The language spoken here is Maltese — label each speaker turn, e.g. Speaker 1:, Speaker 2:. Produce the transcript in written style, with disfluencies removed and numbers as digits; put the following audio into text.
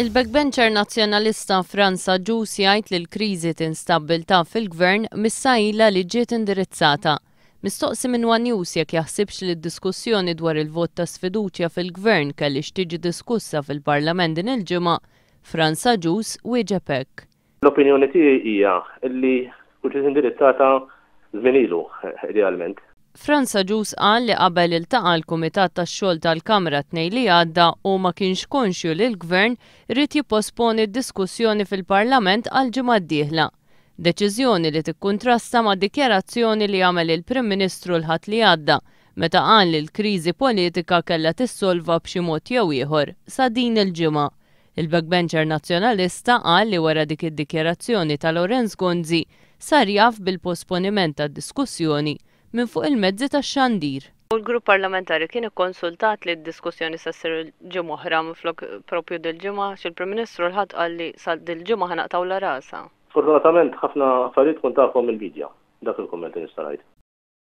Speaker 1: Il-backbencher nazzjonalista Franza Ġus jgħid li l-kriżi tinstabilta fil-gvern missajla li ġiet indirizzata. Mistoqsi minn One News jekk jaħsibx li d-diskussjoni dwar il-vot ta' sfiduċja fil-gvern kellix tiġi diskussa fil-Parlament din il-ġimgħa, Franza Ġus wieġeb hekk.
Speaker 2: L-opinjoni tiegħi hija li ġiet indirizzata żmien ilu idealment.
Speaker 1: Franza Ġus qal li qabel iltaqa' l-Kumitat tax-Xogħol tal-Kamra tnejn li għadda u ma kienx konxju li l-Gvern rid jipposponi d-diskussjoni fil-Parlament għal ġimgħa d-dieħla. Deċiżjoni li tikkuntrasta ma' dikjarazzjoni li għamel il-Prim Ministru l-ħadd li għadda meta qal li l-kriżi politika kellha tissolva b'xi mod jew ieħor sa din il-ġimgħa. Il-backbencher nazzjonalista qal li wara dik id-dikjarazzjoni ta' Lorenz Gonzi sar jaf bil-posponiment tad-diskussjoni minn fuq il-mezzi tax-xandir. Il-grupp parlamentari kien ikkonsultat li d-diskussjoni sa ssir ġimgħa oħra minflok propju dil-ġimgħa x'il-Prim Ministru l-ħadd qal li sa dil-ġimgħa ħanaqtaw la rasa.
Speaker 2: Sfortunatament ħafna affarijiet tkun tafhom il-midja dak il-kumment li nista' ngħid.